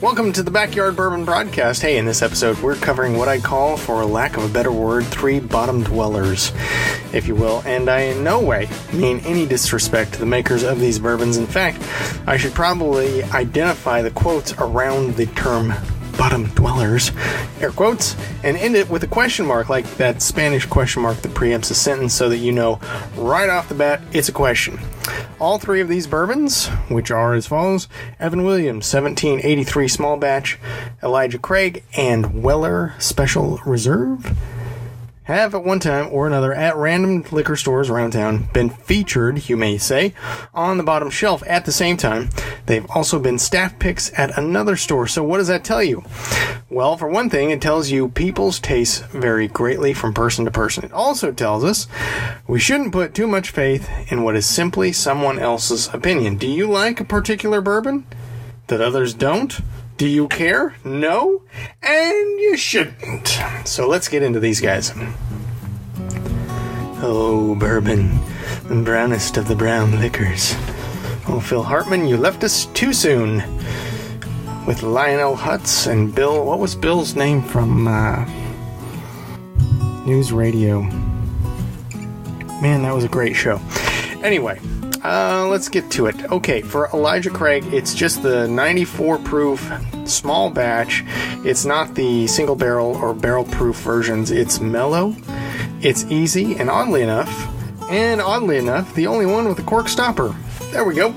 Welcome to the Backyard Bourbon Broadcast. Hey, in this episode, we're covering what I call, for lack of a better word, three bottom dwellers, if you will. And I in no way mean any disrespect to the makers of these bourbons. In fact, I should probably identify the quotes around the term bottom dwellers, air quotes, and end it with a question mark, like that Spanish question mark that preempts a sentence, so that you know right off the bat it's a question. All three of these bourbons, which are as follows: Evan Williams 1783 Small Batch, Elijah Craig, and Weller Special Reserve, have at one time or another at random liquor stores around town been featured, you may say, on the bottom shelf. At the same time, they've also been staff picks at another store. So what does that tell you? Well, for one thing, it tells you people's tastes vary greatly from person to person. It also tells us we shouldn't put too much faith in what is simply someone else's opinion. Do you like a particular bourbon that others don't? Do you care? No? And you shouldn't. So let's get into these guys. Oh, bourbon, the brownest of the brown liquors. Oh, Phil Hartman, you left us too soon. With Lionel Hutz and Bill, what was Bill's name from News Radio? Man, that was a great show. Anyway, let's get to it. Okay, for Elijah Craig, it's just the 94 proof small batch. It's not the single barrel or barrel proof versions. It's mellow, it's easy, and oddly enough, the only one with a cork stopper. There we go.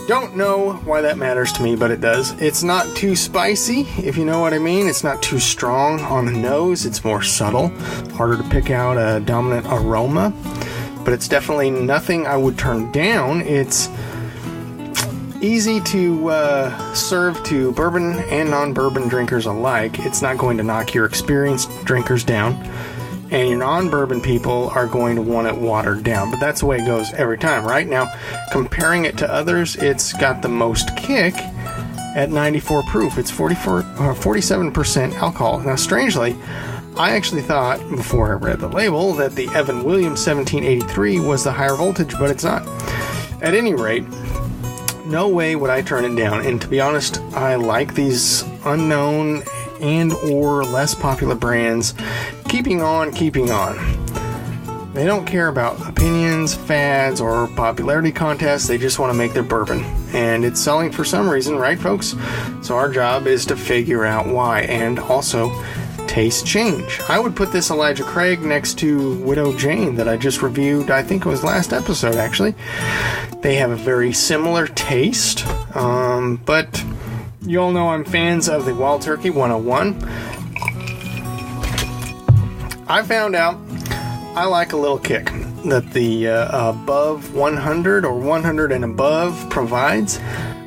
Don't know why that matters to me, but it does. It's not too spicy, if you know what I mean. It's not too strong on the nose. It's more subtle, harder to pick out a dominant aroma. But it's definitely nothing I would turn down. It's easy to serve to bourbon and non-bourbon drinkers alike. It's not going to knock your experienced drinkers down, and your non-bourbon people are going to want it watered down. But that's the way it goes every time, right? Now, comparing it to others, it's got the most kick at 94 proof. It's 47% alcohol. Now, strangely, I actually thought, before I read the label, that the Evan Williams 1783 was the higher voltage, but it's not. At any rate, no way would I turn it down. And to be honest, I like these unknown and or less popular brands keeping on. They don't care about opinions, fads, or popularity contests. They just want to make their bourbon. And it's selling for some reason, right, folks? So our job is to figure out why, and also taste change. I would put this Elijah Craig next to Widow Jane that I just reviewed. I think it was last episode, actually. They have a very similar taste, but you all know I'm fans of the Wild Turkey 101. I found out I like a little kick that the above 100 or 100 and above provides.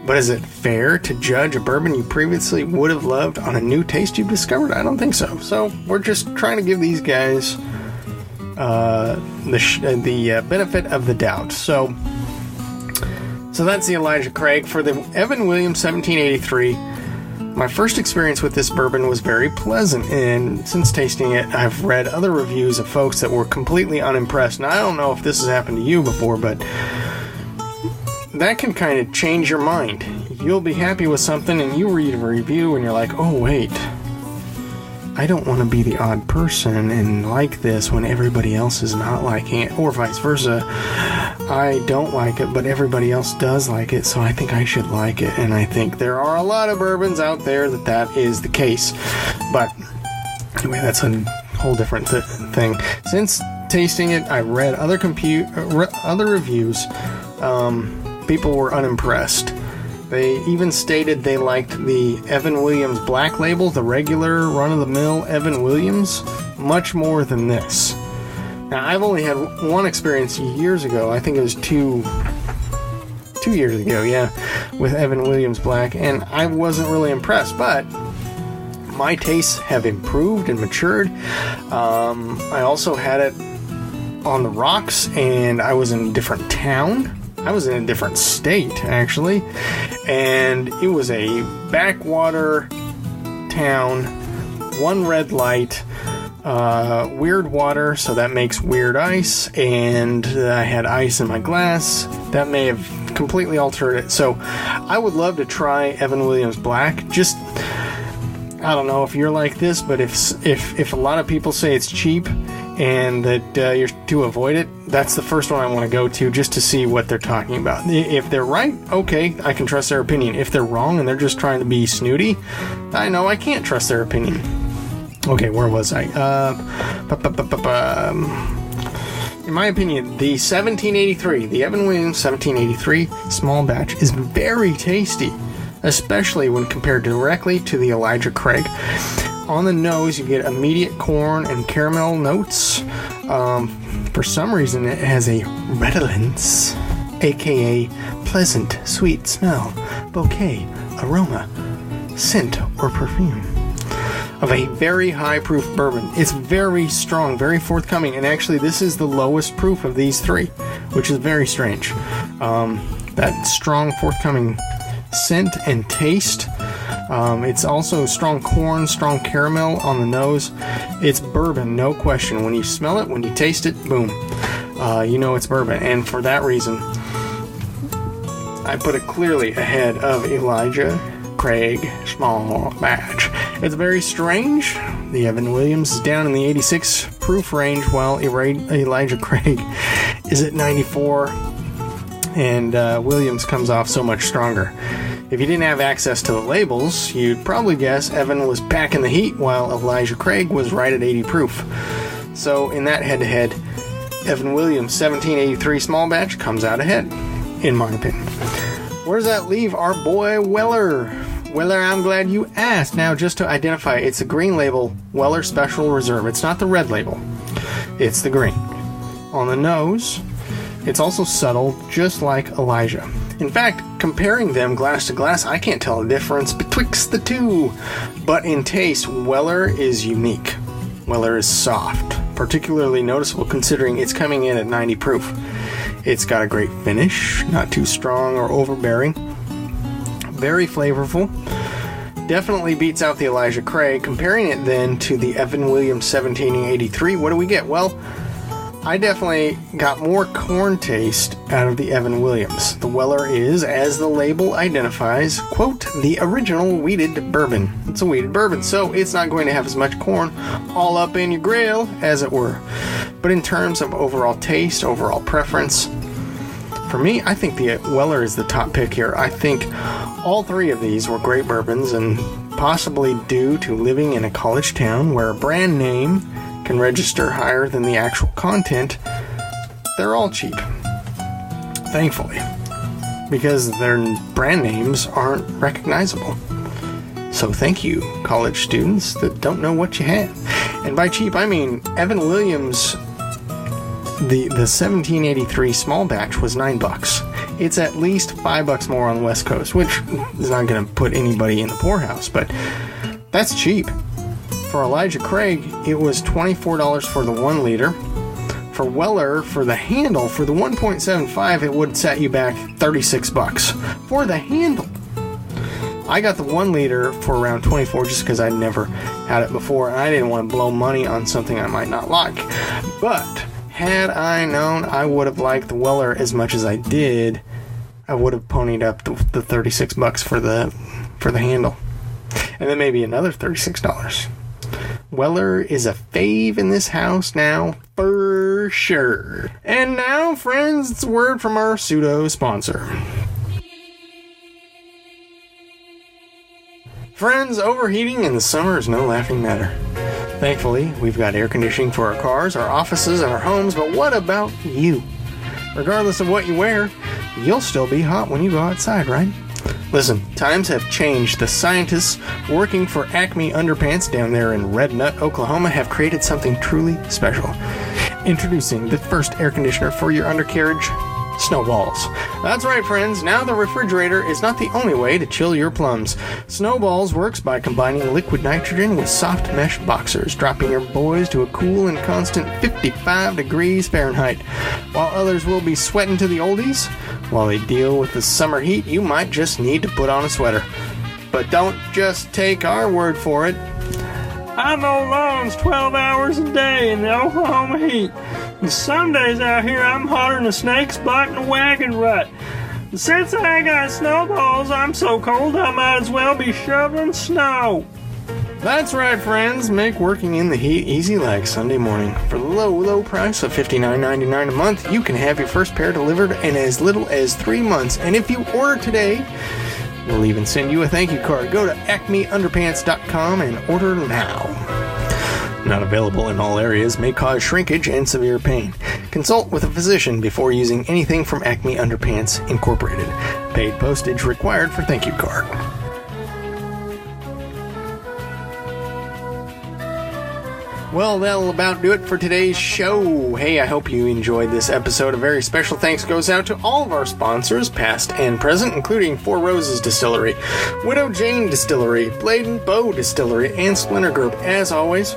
But is it fair to judge a bourbon you previously would have loved on a new taste you've discovered? I don't think so. So we're just trying to give these guys the benefit of the doubt. So that's the Elijah Craig. For the Evan Williams 1783, my first experience with this bourbon was very pleasant. And since tasting it, I've read other reviews of folks that were completely unimpressed. Now, I don't know if this has happened to you before, but that can kind of change your mind. You'll be happy with something and you read a review and you're like, oh wait, I don't want to be the odd person and like this when everybody else is not liking it, or vice versa. I don't like it, but everybody else does like it, so I think I should like it. And I think there are a lot of bourbons out there that is the case. But anyway, that's a whole different thing. Since tasting it, I read other reviews. People were unimpressed. They even stated they liked the Evan Williams Black Label, the regular run-of-the-mill Evan Williams, much more than this. Now, I've only had one experience years ago. I think it was two years ago, yeah, with Evan Williams Black, and I wasn't really impressed, but my tastes have improved and matured. I also had it on the rocks, and I was in a different town. I was in a different state, actually, and it was a backwater town, one red light, weird water, so that makes weird ice, and I had ice in my glass. That may have completely altered it. So I would love to try Evan Williams Black. Just I don't know if you're like this, but if a lot of people say it's cheap and that you're to avoid it, that's the first one I want to go to just to see what they're talking about. If they're right, okay, I can trust their opinion. If they're wrong and they're just trying to be snooty, I know I can't trust their opinion. Okay, where was I? In my opinion, the 1783, the Evan Williams 1783 small batch is very tasty, especially when compared directly to the Elijah Craig. On the nose, you get immediate corn and caramel notes. For some reason, it has a redolence, aka pleasant, sweet smell, bouquet, aroma, scent, or perfume of a very high proof bourbon. It's very strong, very forthcoming, and actually this is the lowest proof of these three, which is very strange. That strong, forthcoming scent and taste. It's also strong corn, strong caramel on the nose. It's bourbon, no question. When you smell it, when you taste it, boom, you know it's bourbon. And for that reason, I put it clearly ahead of Elijah Craig small batch. It's very strange. The Evan Williams is down in the 86 proof range, while Elijah Craig is at 94, and Williams comes off so much stronger. If you didn't have access to the labels, you'd probably guess Evan was packing the heat while Elijah Craig was right at 80 proof. So in that head-to-head, Evan Williams 1783 small batch comes out ahead, in my opinion. Where does that leave our boy Weller? Weller, I'm glad you asked. Now, just to identify, it's a green label, Weller Special Reserve. It's not the red label. It's the green. On the nose, it's also subtle, just like Elijah. In fact, comparing them glass to glass, I can't tell the difference betwixt the two. But in taste, Weller is unique. Weller is soft, particularly noticeable considering it's coming in at 90 proof. It's got a great finish, not too strong or overbearing. Very flavorful. Definitely beats out the Elijah Craig. Comparing it then to the Evan Williams 1783, what do we get? Well, I definitely got more corn taste out of the Evan Williams. The Weller is, as the label identifies, quote, the original wheated bourbon. It's a wheated bourbon, so it's not going to have as much corn all up in your grill, as it were. But in terms of overall taste, overall preference, for me, I think the Weller is the top pick here. I think all three of these were great bourbons, and possibly due to living in a college town where a brand name can register higher than the actual content, they're all cheap. Thankfully. Because their brand names aren't recognizable. So thank you, college students that don't know what you have. And by cheap, I mean Evan Williams, the 1783 small batch was $9. It's at least $5 more on the West Coast, which is not going to put anybody in the poorhouse, but that's cheap. For Elijah Craig, it was $24 for the 1 liter. For Weller, for the handle, for the 1.75, it would set you back $36 for the handle. I got the 1 liter for around $24 just because I'd never had it before, and I didn't want to blow money on something I might not like. But had I known I would have liked the Weller as much as I did, I would have ponied up the $36 for the handle. And then maybe another $36. Weller is a fave in this house now, for sure. And now, friends, it's a word from our pseudo-sponsor. Friends, overheating in the summer is no laughing matter. Thankfully, we've got air conditioning for our cars, our offices, and our homes, but what about you? Regardless of what you wear, you'll still be hot when you go outside, right? Listen, times have changed. The scientists working for Acme Underpants down there in Red Nut, Oklahoma have created something truly special. Introducing the first air conditioner for your undercarriage, Snowballs. That's right, friends. Now the refrigerator is not the only way to chill your plums. Snowballs works by combining liquid nitrogen with soft mesh boxers, dropping your boys to a cool and constant 55 degrees Fahrenheit. While others will be sweating to the oldies, while they deal with the summer heat, you might just need to put on a sweater. But don't just take our word for it. I know lawns 12 hours a day in the Oklahoma heat. And some days out here I'm hotter than a snake's butt in a wagon rut. But since I got Snowballs, I'm so cold I might as well be shoveling snow. That's right, friends. Make working in the heat easy like Sunday morning. For the low price of $59.99 a month, you can have your first pair delivered in as little as 3 months. And if you order today, we'll even send you a thank you card. Go to acmeunderpants.com and order now. Not available in all areas, may cause shrinkage and severe pain. Consult with a physician before using anything from Acme Underpants Incorporated. Paid postage required for thank you card. Well, that'll about do it for today's show. Hey, I hope you enjoyed this episode. A very special thanks goes out to all of our sponsors, past and present, including Four Roses Distillery, Widow Jane Distillery, Blade and Bow Distillery, and Splinter Group. As always,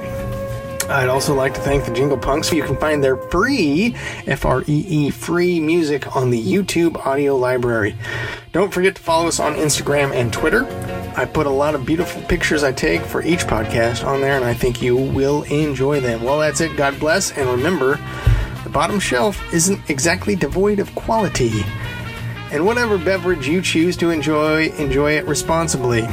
I'd also like to thank the Jingle Punks. You can find their free, F-R-E-E, free music on the YouTube audio library. Don't forget to follow us on Instagram and Twitter. I put a lot of beautiful pictures I take for each podcast on there, and I think you will enjoy them. Well, that's it. God bless, and remember, the bottom shelf isn't exactly devoid of quality. And whatever beverage you choose to enjoy it responsibly.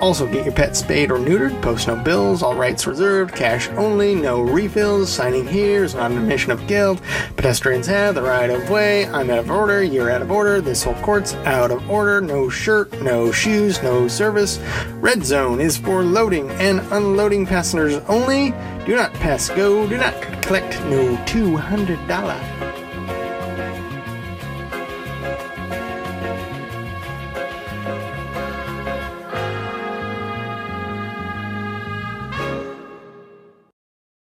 Also, get your pet spayed or neutered, post no bills, all rights reserved, cash only, no refills, signing here is not an admission of guilt, pedestrians have the right of way, I'm out of order, you're out of order, this whole court's out of order, no shirt, no shoes, no service, red zone is for loading and unloading passengers only, do not pass go, do not collect no $200.